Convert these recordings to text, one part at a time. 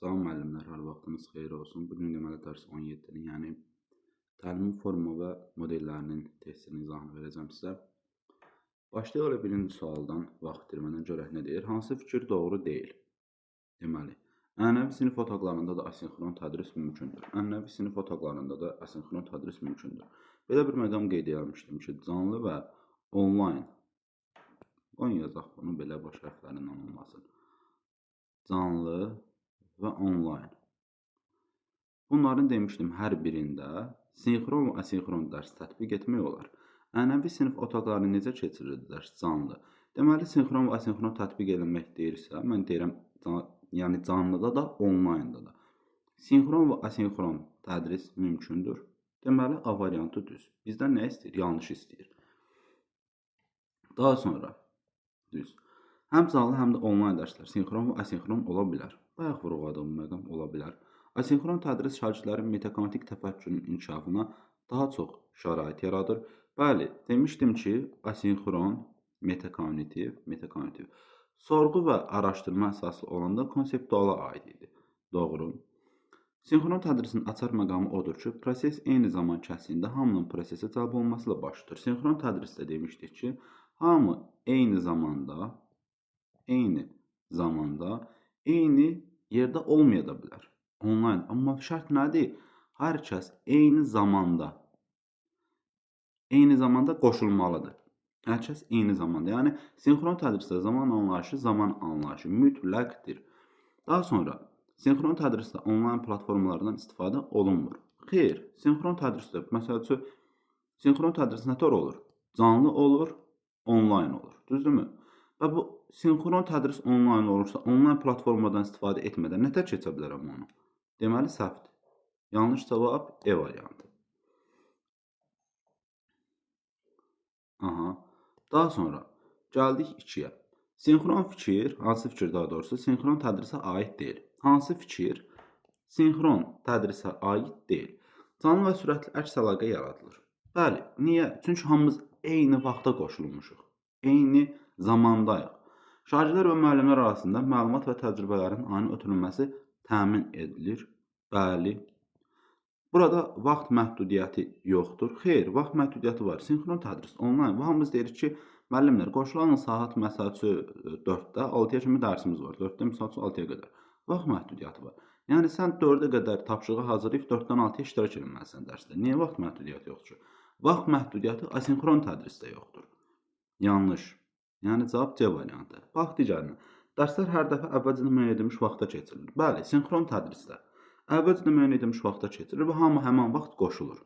Salam müəllimlər, hər vaxtınız xeyir olsun. Bugün deməli dərs 17-nin, yəni təlimin forma və modellərinin testinin izahını verəcəm sizə. Başlayaq birinci sualdan, vaxt itirmədən görək nə deyir. Hansı fikir doğru deyil? Deməli, ənənəvi sinif otaqlarında da asinxron tədris mümkündür. Ənənəvi sinif otaqlarında da asinxron tədris mümkündür. Belə bir məqam qeyd etmişdim ki, canlı və onlayn. Qoyun yazaq bunu belə baş hərflərindən olmasın. Canlı və onlayn. Bunların demişdim hər birində sinxron və asinxron dərs tətbiq etmək olar. Ənənəvi sinif otaqlarını necə keçirir dərs canlı? Deməli, sinxron və asinxron tətbiq edilmək deyirsə, mən deyirəm, yəni canlıda da, onlaynda da. Sinxron və asinxron tədris mümkündür. Deməli, A variantı düz. Bizdən nə istəyir? Yanlış istəyir. Daha sonra, düz. Həm canlı, həm də onlayn dərslər sinxron və asinxron ola bilər. Bayaq vurğuladığım məqam ola bilər. Asinxron tədris şagirdlərin metakognitiv təfəkkürünün inkişafına daha çox şərait yaradır. Bəli, demişdim ki, asinxron, metakognitiv, sorğu və araşdırma əsaslı olanda konseptuala aid idi. Doğru. Sinxron tədrisin açar məqamı odur ki, proses eyni zaman kəsiyində hamının prosesə cəlb olmasıyla baş tutur. Sinxron tədrisdə demişdik ki, hamı eyni zamanda eyni yerdə olmaya da bilər. Onlayn. Amma şərt nədir? Hər kəs eyni zamanda qoşulmalıdır. Hər kəs eyni zamanda. Yəni, sinxron tədrisdə zaman anlayışı mütləqdir. Daha sonra, sinxron tədrisdə onlayn platformalardan istifadə olunmur. Xeyr, sinxron tədrisdə, məsəl üçün, sinxron tədris nətər olur? Canlı olur, onlayn olur. Düzdürmü? Və bu sinxron tədris onlayn olursa, onlayn platformadan istifadə etmədən nətər keçə bilərəm onu? Deməli, səhvdir. Yanlış cavab E variantı. Daha sonra, gəldik 2-yə. Sinxron fikir, hansı fikir daha doğrusu, sinxron tədrisə aid deyil. Hansı fikir sinxron tədrisə aid deyil. Canlı və sürətli əks əlaqə yaradılır. Bəli, niyə? Çünki hamımız eyni vaxta qoşulmuşuq. Eyni zamandayıq. Şagirdlər və müəllimlər arasında məlumat və təcrübələrin aynı ötürülməsi təmin edilir. Bəli. Burada vaxt məhdudiyyəti yoxdur. Xeyr, vaxt məhdudiyyəti var. Sinxron tədris onlayn. Və hamımız deyirik ki, müəllimlər, qoşulan saat məsəl üçün 4-də 6-ya kimi dərsimiz var. 4-də məsəl üçün 6-ya qədər. Vaxt məhdudiyyəti var. Yəni, sən 4-ə qədər tapşırığı hazırlayıb 4-dən 6-ya iştirak edilməlisən dərsdə. Niyə vaxt məhdudiyyəti yoxdur ki? Vaxt məhdudiyyəti asinxron tədrisdə yoxdur. Yanlış. Yəni, cavab C variantı. Bax, digərinə. Dərslər hər dəfə əvvəlcədən müəyyən edilmiş vaxta keçirilir. Bəli, sinxron tədrisdə əvvəlcədən müəyyən edilmiş vaxta keçirilir və hamı həmin vaxt qoşulur.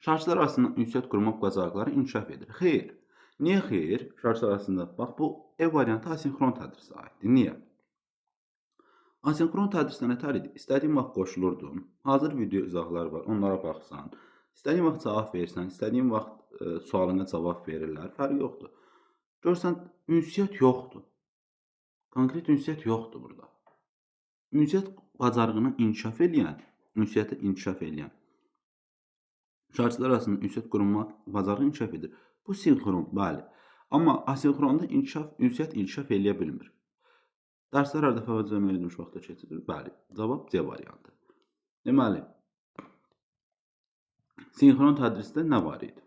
Şagirdlər arasında ünsiyyət qurmaq bacarıqları inkişaf edir. Xeyr. Niyə xeyr? Şagirdlər arasında, bax, bu E variantı asinxron tədrisə aiddir. Niyə? Asinxron tədrisdə nətər idi? İstədiyin vaxt qoşulurdun. Hazır video izahları var, onlara baxsan. İstədiyin vaxt cavab verirsən, istədiyin vaxt sualına cavab verirlər. Fərqi yoxdur. Görsən, ünsiyyət yoxdur. Konkret ünsiyyət yoxdur burada. Ünsiyyət bacarığını ünsiyyəti inkişaf eləyən şagirdlər arasında ünsiyyət qurmaq bacarığı inkişaf edir. Bu sinxron, bəli. Amma asinxronda ünsiyyət inkişaf eləyə bilmir. Dərslər hər dəfə əvvəlcədən müəyyən edilmiş vaxtda keçirilir. Bəli, cavab C variantı. Deməli, sinxron tədrisdə nə var idi?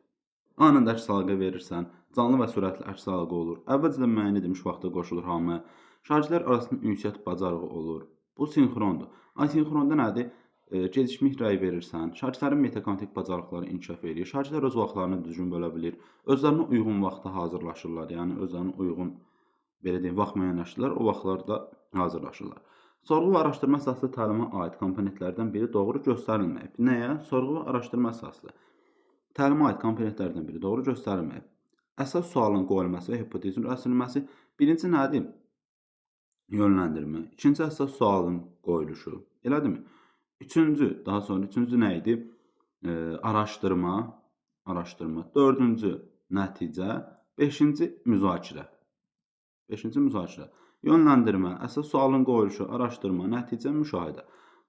Anında əks əlaqə verirsən, canlı və sürətli əks əlaqə olur. Əvvəlcədən müəyyən edilmiş vaxtda qoşulur hamı. Şagirdlər arasında ünsiyyət bacarığı olur. Bu sinxrondur. Asinxronda nədir? Gecikmiş rəy verirsən, şagirdlərin metakognitiv bacarıqları inkişaf edir. Şagirdlər öz vaxtlarını düzgün bölə bilir. Özlərinə uyğun vaxta hazırlaşırlar. Yəni, özlərinə uyğun, belə deyim, vaxt müəyyənləşdirilər, o vaxtlarda hazırlaşırlar. Sorğu və araşdırma əsaslı təlimə aid komponentlərdən biri doğru göstərilməyib. Nəyə? Sorğu və araşdırma əsaslı təlimə aid komponentlərdən biri doğru göstərilməyib. Əsas sualın qoyulması və hipotezin rəsmləməsi birinci nədir? Yönləndirmə. İkinci əsas sualın qoyuluşu. Elədirmi? Üçüncü nə idi? Araşdırma. Dördüncü nəticə. Beşinci müzakirə. Yönləndirmə, əsas sualın qoyuluşu, araşdırma, nəticə, müşahidə.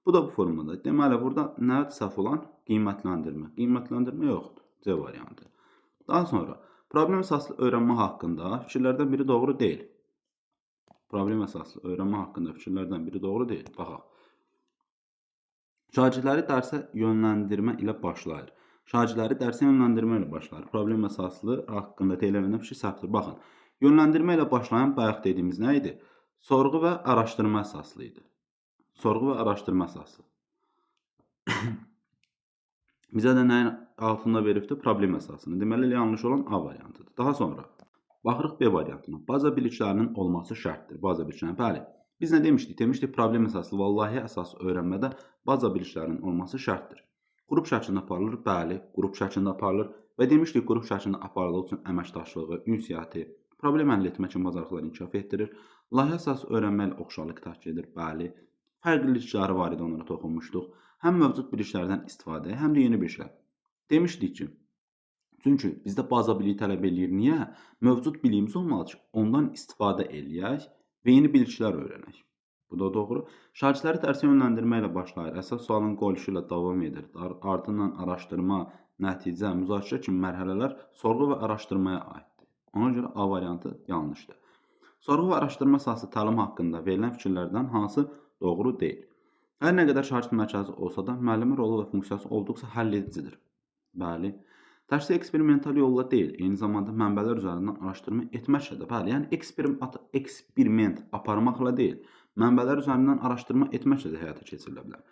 Bu da bu formada. Deməli, burada nə səhv olan? Qiymətləndirmə. Qiymətləndirmə yoxdur. C variantı. Daha sonra, problem əsaslı öyrənmə haqqında fikirlərdən biri doğru deyil. Problem əsaslı öyrənmə haqqında fikirlərdən biri doğru deyil. Baxaq. Şagirdləri dərsə yönləndirmə ilə başlayır. Şagirdləri dərsə yönləndirmə ilə başlayır. Problem əsaslı haqqında deyilən fikir səhvdir. Baxın, yönləndirmə ilə başlayan bayaq dediyimiz nə idi? Sorğu və araşdırma əsaslı idi. Sorğu və araşdırma əsaslı. Bizə də nəyin altında veribdir? Problem əsasını. Deməli, yanlış olan A variantıdır. Daha sonra baxırıq B variantına. Baza biliklərinin olması şərtdir. Baza biliklərinin, bəli. Biz nə demişdik? Demişdik, problem əsaslı və layihə əsaslı öyrənmədə baza biliklərinin olması şərtdir. Qrup şəklində aparılır? Bəli, qrup şəklində aparılır. Və demişdik, qrup şəklində aparıldığı üçün əməkdaşlığı, ünsiyyəti, problem həll etmə kimi bacarıqları inkişaf etdirir. Layihə əsaslı öyrənmə ilə oxşarlıq təşkil edir? Bəli. Fərqlilikləri var idi, onlara toxunmuşduq. Həm mövcud biliklərdən istifadə, həm də yeni biliklər. Demişdik ki, çünki bizdə baza biliyi tələb eləyir. Niyə? Mövcud biliyimiz olmalıdır ki, ondan istifadə eləyək və yeni biliklər öyrənək. Bu da doğru. Şagirdləri dərsə yönləndirmə ilə başlayır. Əsas sualın qoyuluşu ilə davam edir. Ardından araşdırma, nəticə, müzakirə kimi mərhələlər sorğu və araşdırmaya aiddir. Ona görə A variantı yanlışdır. Sorğu və araşdırma əsaslı təlim haqqında verilən fikirlərdən hansı doğru deyil? Hər nə qədər şagird mərkəzi olsa da, müəllimin rolu və funksiyası olduqca həlledicidir. Bəli. Dərsdə eksperimental yolla deyil, eyni zamanda mənbələr üzərindən araşdırma etməklə də, bəli, yəni eksperiment aparmaqla deyil, mənbələr üzərindən araşdırma etməklə də həyata keçirilə bilər.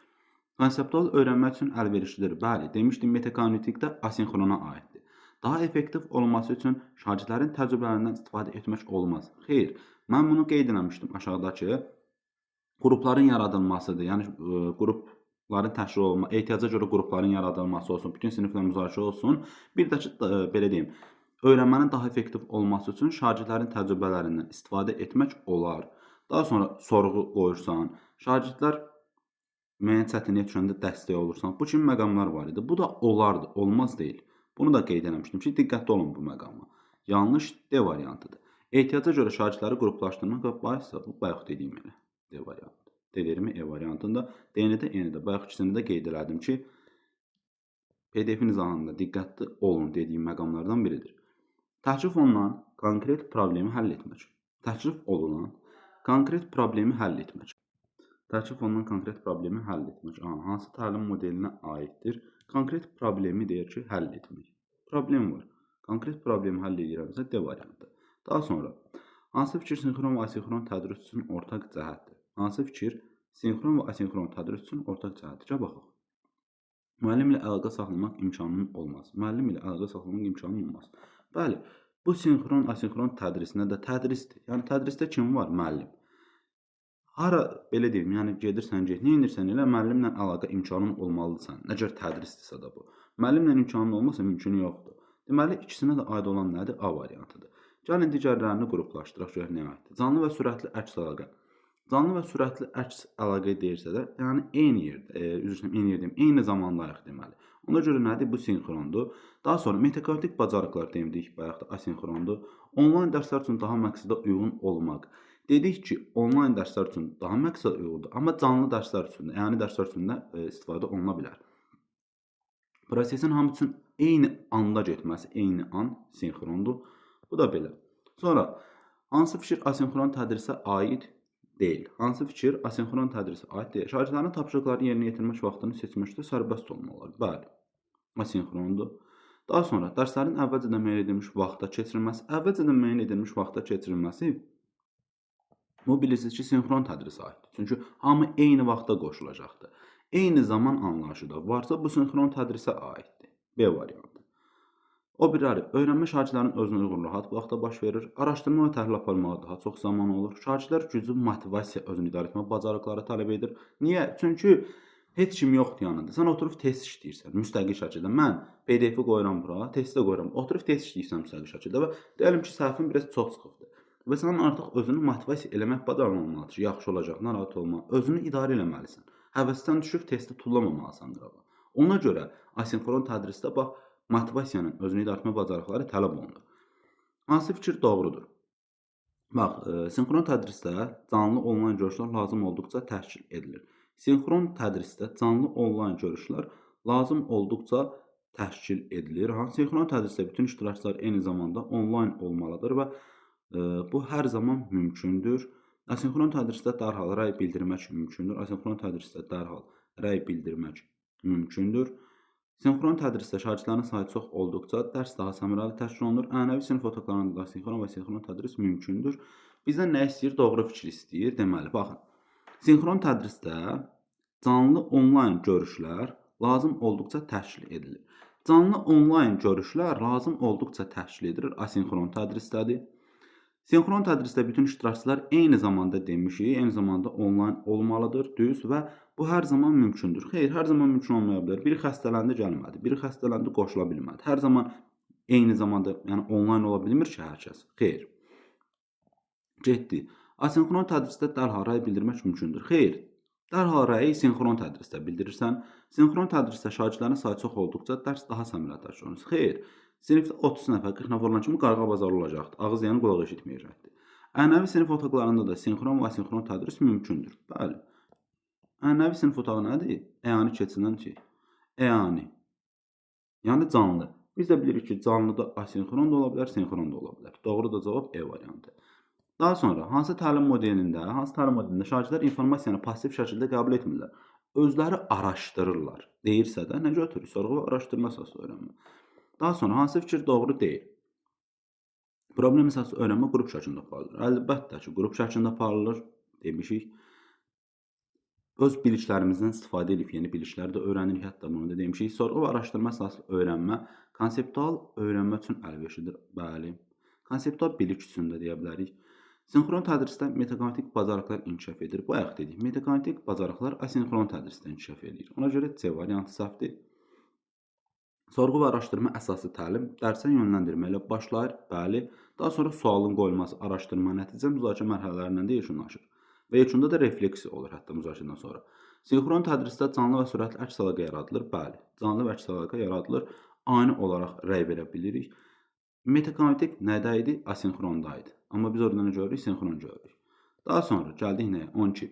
Konseptual öyrənmək üçün əlverişlidir. Bəli, demişdim, metakognitikdə asinxrona aiddir. Daha effektiv olması üçün şagirdlərin təcrübələrindən istifadə etmək olmaz. Xeyr, mən bunu qeyd etmişdim aşağıdakı qrupların yaradılmasıdır. Yəni qrupların təşkil olunma, ehtiyaca görə qrupların yaradılması olsun, bütün siniflə müzakirə olsun. Bir də ki, belə deyim, öyrənmənin daha effektiv olması üçün şagirdlərin təcrübələrindən istifadə etmək olar. Daha sonra sorğu qoyursan, şagirdlər müəyyən çətinlik düşəndə dəstək olursan. Bu kimi məqamlar var idi. Bu da olardı, olmaz deyil. Bunu da qeyd etmişdim ki, diqqətli olun bu məqama. Yanlış D variantıdır. Ehtiyaca görə şagirdləri qruplaşdırmaq və bayaqsa bu bayaq dediyim elə D variantı. Dediyimi E variantında, D-də, E-də bayaq ikisində də qeyd elədim ki, PDF-in izahında diqqətli olun dediyim məqamlardan biridir. Təklif olunan konkret problemi həll etmək. Təklif olunan konkret problemi həll etmək. Təklif olunan konkret problemi həll etmək. Hansı təlim modelinə aiddir? Konkret problemi deyir ki, həll etmək. Problem var. Konkret problemi həll edirəmsə D variantı. Daha sonra, hansı fikir sinxron və asinxron tədris üçün ortaq cəhətdir? Hansı fikir sinxron və asinxron tədris üçün ortaq cəhətdir? Baxaq. Müəllim ilə əlaqə saxlamaq imkanının olmaz. Müəllim ilə əlaqə saxlamaq imkanının olmaz. Bəli, bu sinxron, asinxron tədrisində də tədrisdir. Yəni tədrisdə kim var? Müəllim. Hara belə deyim, yəni gedirsən, nə edirsən elə müəllimlə əlaqə imkanın olmalıdır. Necə tədrisdirsə də bu. Müəllimlə imkanın olmasa mümkün yoxdur. Deməli, ikisinə də aid olan nədir? A variantıdır. Gəlin digərlərini qruplaşdıraq, görək nə aiddir. Canlı və sürətli əks əlaqə. Canlı və sürətli əks əlaqə deyirsə də, yəni eyni yerdə, eyni zamandayıq deməli. Ona görə nədir? Bu sinxrondur. Daha sonra metakognitik bacarıqlar dedik, bayaq da asinxrondur. Onlayn dərslər üçün daha məqsədə uyğun olmaq. Dedik ki, onlayn dərslər üçün daha məqsədə uyğundur, amma canlı dərslər üçün, yəni dərslər üçün də istifadə oluna bilər. Prosesin hamı üçün eyni anda getməsi, eyni an sinxrondur. Bu da belə. Sonra, hansı fikir asinxron tədrisə aid deyil? Hansı fikir asinxron tədrisə aid deyil? Şagirdlərin tapşırıqları yerinə yetirmək vaxtını seçməkdə sərbəst olmalıdır. Bəli, asinxrondur. Daha sonra, dərslərin əvvəlcədən müəyyən edilmiş vaxtda keçirilməsi. Əvvəlcədən müəyyən edilmiş vaxtda keçirilməsi bu bilirsiniz ki, sinxron tədrisə aiddir. Çünki hamı eyni vaxtda qoşulacaqdır. Eyni zaman anlayışı da varsa, bu sinxron tədrisə aiddir. B variantı. O biriləri, öyrənmə şagirdlərin özünə uyğun rahat vaxtda baş verir. Araşdırma və təhlil aparmağa daha çox zaman olur. Şagirdlər güclü motivasiya, özünü idarə etmə bacarıqları tələb edir. Niyə? Çünki heç kim yoxdur yanında. Sən oturub test işləyirsən müstəqil şəkildə. Mən PDF-i qoyuram bura, testi də qoyuram. Oturub test işləyirsən müstəqil şəkildə və deyəlim ki, səhvin biraz çox çıxıbdır. Və sən artıq özünü motivasiya eləmək bacarığın olmalıdır ki, yaxşı olacaq, narahat olma. Özünü idarə eləməlisən. Həvəsdən düşüb testi tullamamalısan qırağa. Ona görə asinxron tədrisdə bax, motivasiyanın özünü idarə etmə bacarıqları tələb olunur. Hansı fikir doğrudur? Bax, sinxron tədrisdə canlı onlayn görüşlər lazım olduqca təşkil edilir. Sinxron tədrisdə canlı onlayn görüşlər lazım olduqca təşkil edilir. Sinxron tədrisdə bütün iştirakçılar eyni zamanda onlayn olmalıdır və bu hər zaman mümkündür. Asinxron tədrisdə dərhal rəy bildirmək mümkündür. Asinxron tədrisdə dərhal rəy bildirmək mümkündür. Sinxron tədrisdə şagirdlərin sayı çox olduqca dərs daha səmərəli təşkil olunur. Ənənəvi sinif otaqlarında da sinxron və sinxron tədris mümkündür. Bizdən nə istəyir? Doğru fikir istəyir. Deməli, baxın. Sinxron tədrisdə canlı onlayn görüşlər lazım olduqca təşkil edilir. Canlı onlayn görüşlər lazım olduqca təşkil edilir. Asinxron tədrisdədir. Sinxron tədrisdə bütün iştirakçılar eyni zamanda demişik, eyni zamanda onlayn olmalıdır, düz və bu hər zaman mümkündür. Xeyr, hər zaman mümkün olmaya bilər. Biri xəstələndi, gəlmədi. Biri xəstələndi, qoşula bilmədi. Hər zaman eyni zamanda, yəni onlayn ola bilmir ki, hər kəs. Xeyr. Getdi. Asinxron tədrisdə dərhal rəy bildirmək mümkündür. Xeyr. Dərhal rəyi sinxron tədrisdə bildirirsən. Sinxron tədrisdə şagirdlərin sayı çox olduqca dərs daha səmərəli təşkil olunur. Xeyr. Sinifdə 30 nəfər, 40 nəfər olan kimi qarğa-bazar olacaqdır. Ağız yəni qulaq eşitməyəcəkdir. Ənənəvi sinif otaqlarında da sinxron və asinxron tədris mümkündür. Bəli. Ənənəvi sinif otağı nədir? Əyani keçirilən ki, əyani. Yəni canlı. Biz də bilirik ki, canlıda asinxron da ola bilər, sinxron da ola bilər. Doğru da cavab E variantı. Daha sonra hansı təlim modelində şagirdlər informasiyanı pasiv şəkildə qəbul etmirlər. Özləri araşdırırlar. Deyirsə də nə götürür? Sorğu və araşdırma əsaslı öyrənmə. Daha sonra hansı fikir doğru deyil? Problem əsaslı öyrənmə qrup şəklində aparılır. Əlbəttə ki, qrup şəklində aparılır demişik. Öz biliklərimizdən istifadə edib yeni bilikləri də öyrənirik. Hətta bunu da demişik. Sorğu və araşdırma əsaslı öyrənmə konseptual öyrənmə üçün əlverişlidir. Bəli. Konseptual bilik üçün də deyə bilərik. Sinxron tədrisdə metaqognitiv bacarıqlar inkişaf edir. Bayaq dedik, metaqognitiv bacarıqlar asinxron tədrisdə inkişaf edir. Ona görə C variantı səhvdir. Sorğu və araşdırma əsaslı təlim dərsə yönləndirmə ilə başlayır. Bəli. Daha sonra sualın qoyulması, araşdırma, nəticə müzakirə mərhələlərlə də yekunlaşır. Və yekunda da refleksiya olur hətta müzakirədən sonra. Sinxron tədrisdə canlı və sürətli əks əlaqə yaradılır. Bəli. Canlı və əks əlaqə yaradılır. Ani olaraq rəy verə bilirik. Metaqognitiv nədə idi? Asinxronda idi. Amma biz orada nə görürük? Sinxron görürük. Daha sonra gəldik nəyə? 12.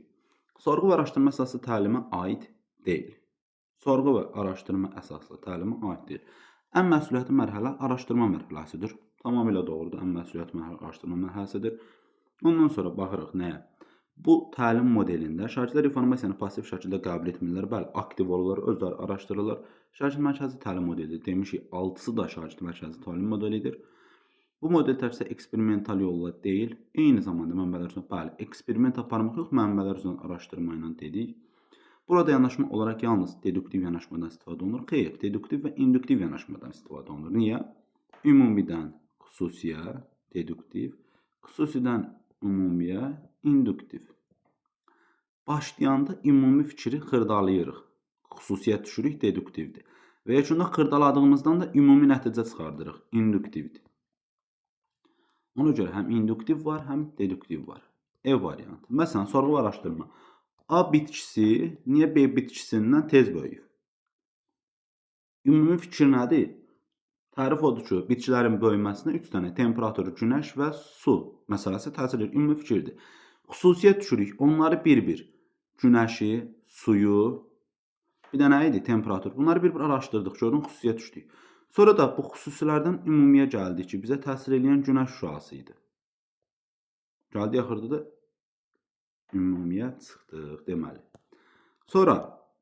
Sorğu və araşdırma əsaslı təlimə aid deyil. Sorğu və araşdırma əsaslı təlimə aid deyil. Ən məsuliyyətli mərhələ araşdırma mərhələsidir. Tamamilə doğrudur. Ən məsuliyyətli mərhələ araşdırma mərhələsidir. Ondan sonra baxırıq nəyə? Bu təlim modelində şagirdlər informasiyanı pasiv şəkildə qəbul etmirlər. Bəli, aktiv olurlar, özləri araşdırırlar. Şagird mərkəzi təlim modelidir. Demişik, 6-sı da şagird mərkəzi təlim modelidir. Bu model təkcə eksperimental yolla deyil, eyni zamanda mənbələr üzrə, bəli, eksperiment aparmaq yox, mənbələr üzrə araşdırma ilə dedik. Burada yanaşma olaraq yalnız deduktiv yanaşmadan istifadə olunur. Xeyr, deduktiv və induktiv yanaşmadan istifadə olunur. Niyə? Ümumidən xüsusiyə, deduktiv, xüsusidən ümumiyə, induktiv. Başlayanda ümumi fikri xırdalayırıq. Xüsusiyyət düşürük, deduktivdir. Və yekunda xırdaladığımızdan da ümumi nəticə çıxardırıq, induktivdir. Ona görə həm induktiv var, həm deduktiv var. E variantı. Məsələn, sorğu və araşdırma. A bitkisi niyə B bitkisindən tez böyüyür? Ümumi fikir nədir? Tərif odur ki, bitkilərin böyüməsinə 3 dənə temperatur, günəş və su məsələsi təsir edir. Ümumi fikirdir. Xüsusiyyət düşürük. Onları bir-bir. Günəşi, suyu, bir də nə idi? Temperatur. Bunları bir-bir araşdırdıq. Gördün, xüsusiyyət düşdük. Sonra da bu xüsusilərdən ümumiyə gəldik ki, bizə təsir edən günəş şüası idi. Gəldik axırda da ümumiyə çıxdıq, deməli. Sonra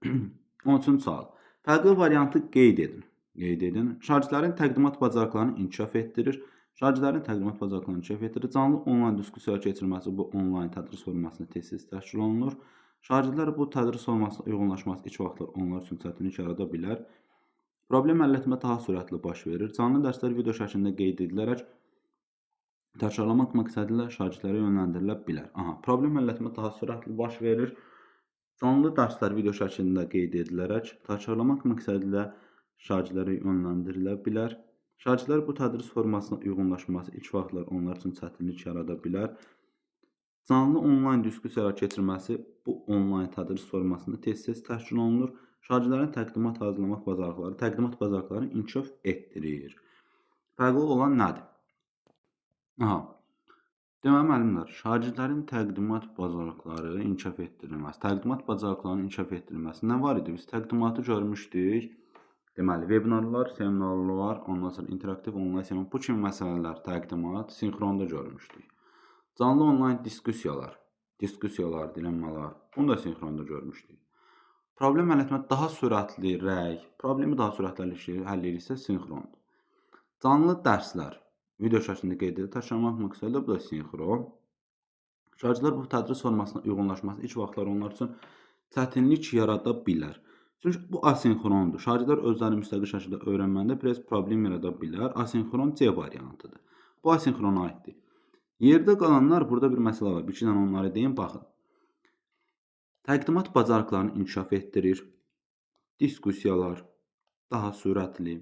13-cü sual. Fərqli variantı qeyd edin. Şagirdlərin təqdimat bacarıqlarını inkişaf etdirir. Canlı onlayn diskussiya keçirilməsi bu onlayn tədris formasında tez-tez təşkil olunur. Şagirdlər bu tədris formasına uyğunlaşması ilk vaxtlar onlar üçün çətinlik yarada bilər. Problem həll etmə daha sürətli baş verir. Canlı dərslər video şəklində qeyd edilərək təkrarlamaq məqsədi ilə şagirdlərə yönləndirilə bilər. Problem həll etmə daha sürətli baş verir. Canlı dərslər video şəklində qeyd edilərək təkrarlamaq məqsədi ilə şagirdlərə yönləndirilə bilər. Şagirdlər bu tədris formasına uyğunlaşması ilk vaxtlar onlar üçün çətinlik yarada bilər. Canlı onlayn diskussiyalar keçirilməsi bu onlayn tədris formasında tez-tez təşkil olunur. Şagirdlərin təqdimat bacarıqlarını inkişaf etdirir. Fərqli olan nədir? Deməli, müəllimlər, şagirdlərin təqdimat bacarıqları inkişaf etdirilməsi. Təqdimat bacarıqlarının inkişaf etdirilməsi nə var idi? Biz təqdimatı görmüşdük. Deməli, webinarlar, seminarlar, ondan sonra interaktiv onlayn seminar, bu kimi məsələlər təqdimat sinxronda görmüşdük. Canlı onlayn diskussiyalar. diskussiyalar, dilemmalar. Bunu da sinxronda görmüşdük. Problem həll etmə daha sürətli rəy, problemi daha sürətli həll edirsə sinxrondur. Canlı dərslər video şəklində qeyd edilir. Təkrarlamaq məqsədilə bu da sinxron. Şagirdlər bu tədris formasına uyğunlaşması ilk vaxtlar onlar üçün çətinlik yarada bilər. Çünki bu asinxrondur. Şagirdlər özləri müstəqil şəkildə öyrənməndə biraz problem yarada bilər. Asinxron C variantıdır. Bu asinxrona aiddir. Yerdə qalanlar burada bir məsələ var. Bir iki dənə onları deyim, baxın. Təqdimat bacarıqlarını inkişaf etdirir. Diskussiyalar daha sürətli.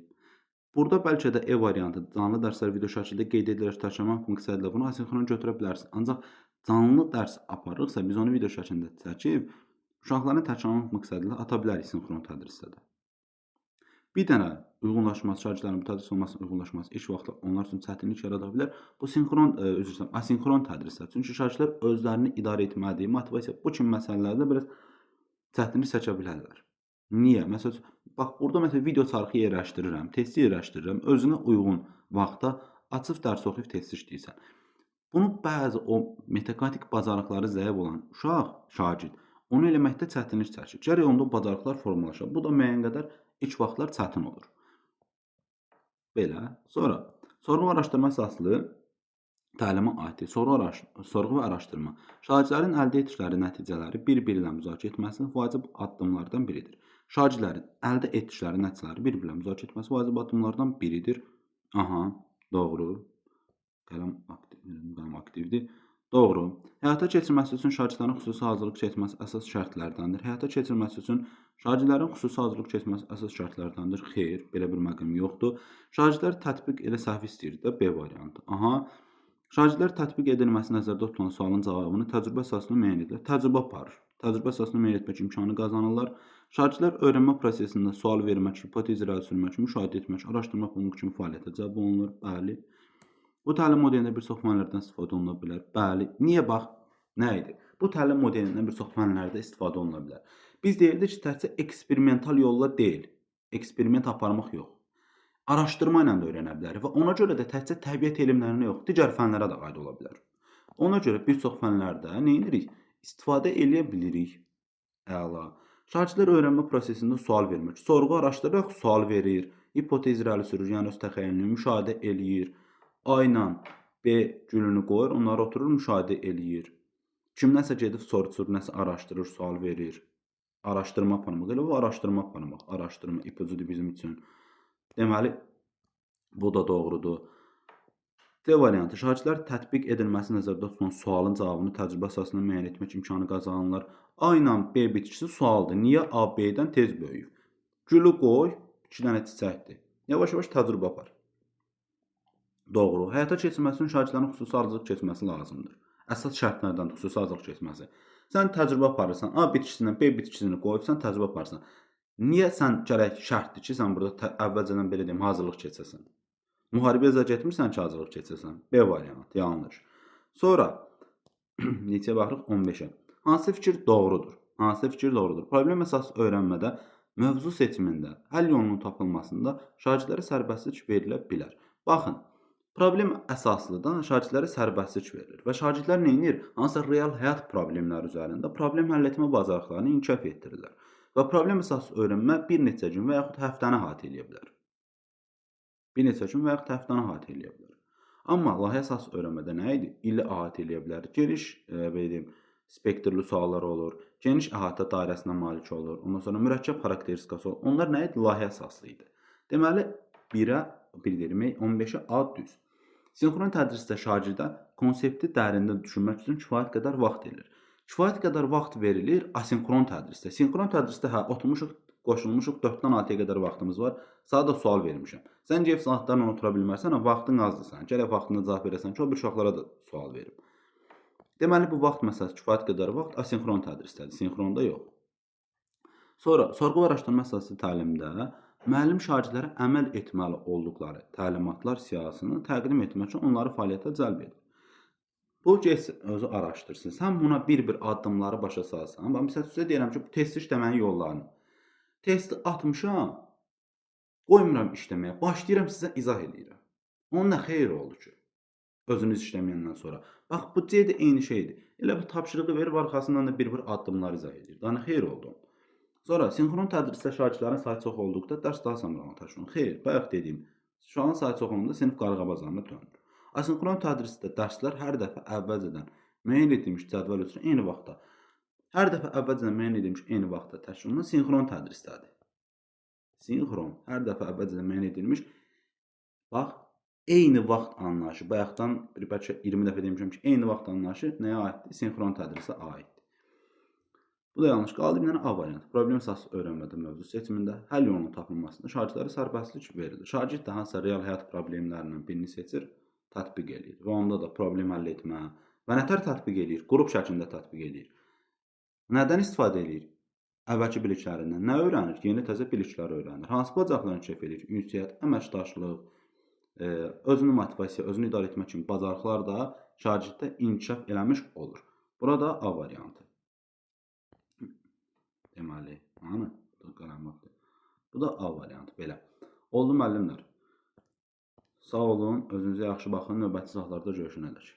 Burada bəlkə də E variantı canlı dərslər video şəkildə qeyd edilir, təkrarlamaq məqsədilə bunu asinxron götürə bilərsən. Ancaq canlı dərs aparırıqsa biz onu video şəklində çəkib uşaqların təkrarlamaq məqsədilə ata bilərik sinxron tədrisdə də. Bir dənə uyğunlaşması, şagirdlərin bu tədris olmasına uyğunlaşması ilk vaxtlar onlar üçün çətinlik yarada bilər. Bu sinxron, asinxron tədrisdə. Çünki şagirdlər özlərini idarə etmədiyi, motivasiya bu kimi məsələlərdə biraz çətinlik çəkə bilərlər. Niyə? Məsələn, bax burada məsələn video çarxı yerləşdirirəm, testi yerləşdirirəm, özünə uyğun vaxtda açıb dərs oxuyub test işləyirsən. Bunu bəzi o metaqognik bacarıqları zəif olan şagird onu eləməkdə çətinlik çəkir. Gərək onda o bacarıqlar formalaşa. Bu da müəyyən qədər ilk vaxtlar çətin olur. Belə. Sonra sorğu və araşdırma əsaslı təlimə aiddir. Sorğu və araşdırma. Şagirdlərin əldə etdikləri nəticələri bir-biri ilə müzakirə etməsi vacib addımlardan biridir. Şagirdlərin əldə etdikləri nəticələri bir-biri ilə müzakirə etməsi vacib addımlardan biridir. Aha, doğru. Qələm aktivdir. Doğru. Həyata keçirilməsi üçün şagirdlərin xüsusi hazırlıq keçməsi əsas şərtlərdəndir. Həyata keçirilməsi üçün şagirdlərin xüsusi hazırlıq keçməsi əsas şərtlərdəndir. Xeyr, belə bir məqam yoxdur. Şagirdlər tətbiq elə səhv istəyir də B variantı. Aha. Şagirdlər tətbiq edilməsi nəzərdə tutulan sualın cavabını təcrübə əsasında müəyyən edirlər. Təcrübə aparır. Təcrübə əsasında müəyyən etmək imkanı qazanırlar. Şagirdlər öyrənmə prosesində sual vermək, hipotez irəli sürmək, müşahidə etmək, araşdırma bunun kimi fəaliyyətə cəlb olunur. Bəli. Bu təlim modelində bir çox fənlərdən istifadə oluna bilər. Bəli. Niyə bax? Nə idi? Bu təlim modelindən bir çox fənlərdə istifadə oluna bilər. Biz deyirdik ki, təkcə eksperimental yolla deyil. Eksperiment aparmaq yox. Araşdırma ilə də öyrənə bilər və ona görə də təkcə təbiət elmlərinə yox, digər fənlərə də aid ola bilər. Ona görə bir çox fənlərdə nə edirik? İstifadə eləyə bilirik. Əla. Şagirdlər öyrənmə prosesində sual vermək, sorğu araşdıraraq sual verir, hipotez irəli sürür, yəni öz təxəyyülünü müşahidə eləyir. A ilə B gülünü qoyur, onları oturur, müşahidə eləyir. Kimdənsə gedib soruşur, nəsə araşdırır, sual verir. Araşdırma aparmaq. Elə bu araşdırma aparmaq. Araşdırma ipucudur bizim üçün. Deməli, bu da doğrudur. D variantı. Şagirdlər tətbiq edilməsi nəzərdə tutulan sualın cavabını təcrübə əsasında müəyyən etmək imkanı qazanırlar. A ilə B bitkisi sualdır. Niyə A B-dən tez böyüyür? Gülü qoy, 2 dənə çiçəkdir. Yavaş-yavaş təcrübə apar. Doğru. Həyata keçirilməsi üçün şagirdlərin xüsusi hazırlıq keçməsi lazımdır. Əsas şərtlərdən xüsusi hazırlıq keçməsi. Sən təcrübə aparırsan, A bitkisindən B bitkisini qoyub sən təcrübə aparırsan. Niyə sən gərək şərtdir ki, sən burada əvvəlcədən belə deyim, hazırlıq keçəsən? Müharibəyə getmirsən ki, hazırlıq keçəsən. B variantı, yanlış. Sonra neçəyə baxırıq? 15-ə. Hansı fikir doğrudur? Hansı fikir doğrudur? Problem əsaslı öyrənmədə mövzu seçimində, həll yolunun tapılmasında şagirdlərə sərbəstlik verilə bilər. Baxın, problem əsaslıdan şagirdlərə sərbəstlik verilir və şagirdlər nə edir? Hansısa real həyat problemləri üzərində problem həll etmə bacarıqlarını inkişaf etdirirlər. Və problem əsaslı öyrənmə bir neçə gün və yaxud həftəni əhatə edə bilər. Bir neçə gün və yaxud həftəni əhatə edə bilər. Amma layihə əsaslı öyrənmədə nə idi? İli əhatə edə bilər. Geniş, belə deyim, spektrli suallar olur, geniş əhatə dairəsinə malik olur. Ondan sonra mürəkkəb xarakteristikası olur. Onlar nə idi? Layihə əsaslı idi. Deməli, 1-ə 1 vermək, 15-ə A düz. Sinxron tədrisdə şagirdə konsepti dərində düşünmək üçün kifayət qədər vaxt verilir. Kifayət qədər vaxt verilir asinxron tədrisdə. Sinxron tədrisdə oturmuşuq, qoşulmuşuq 4-dən 6-ya qədər vaxtımız var. Sənə də sual vermişəm. Sən gəlib saatlarla otura bilmərsən, vaxtın azdır sən. Gərək vaxtında cavab verəsən ki, o bir uşaqlara da sual verim. Deməli, bu vaxt məsələsi kifayət qədər vaxt asinxron tədrisdədir, sinxronda yox. Sonra, sorğu və araşdırma əsaslı təlimdə müəllim şagirdlərə əməl etməli olduqları təlimatlar siyahısını təqdim etmək üçün onları fəaliyyətə cəlb edir. Bu özü araşdırsın. Sən buna bir-bir addımları başa salsan. Məsələn, sizə deyirəm ki, bu test işləməyin yollarını. Testi atmışam, qoymuram işləməyə, başlayıram sizə izah edirəm. Onun nə xeyri oldu ki? özünüz işləməyəndən sonra. Bax, bu C də eyni şeydir. Elə bu tapşırığı verib arxasından da bir addımlar izah edir. Yəni xeyr oldu. Sonra sinxron tədrisdə şagirdlərin sayı çox olduqda dərs daha samurlaşır. Xeyr, bayaq dediyim, uşağın sayı çox olanda sinif qarğabazarına dönür. Asinxron tədrisdə dərslər hər dəfə əvvəlcədən müəyyən edilmiş cədvəl üzrə eyni vaxtda, hər dəfə əvvəlcədən müəyyən edilmiş eyni vaxtda təşkil olunan sinxron tədrisdədir. Sinxron, hər dəfə əvvəlcədən müəyyən edilmiş, bax, eyni vaxt anlayışı, bayaqdan bəlkə 20 dəfə demişəm ki, eyni vaxt anlayışı nəyə aiddir? Sinxron tədrisə aiddir. Bu da yanlış qaldı. Bir dənə A variantı. Problem əsas öyrənmədə mövzu seçimində həll yolunun tapılmasında şagirdlərə sərbəstlik verilir. Şagird də hansısa real həyat problemlərindən birini seçir, tətbiq eləyir və onda da problem həll etmə və nətər tətbiq eləyir? Qrup şəklində tətbiq eləyir. Nədən istifadə eləyir? Əvvəlki biliklərindən. Nə öyrənir? Yeni təzə biliklər öyrənir. Hansı bacarıqlarını kəşf edir? Ünsiyyət, əməkdaşlıq, özünü motivasiya, özünü idarə etmək kimi bacarıqlar da şagirddə inkişaf eləmiş olur. Burada A variantı. Deməli, hanı? Qələm vaxtı. Bu da A variantı, belə. Oldu müəllimlər. Sağ olun, özünüzə yaxşı baxın, növbəti saatlarda görüşənədək.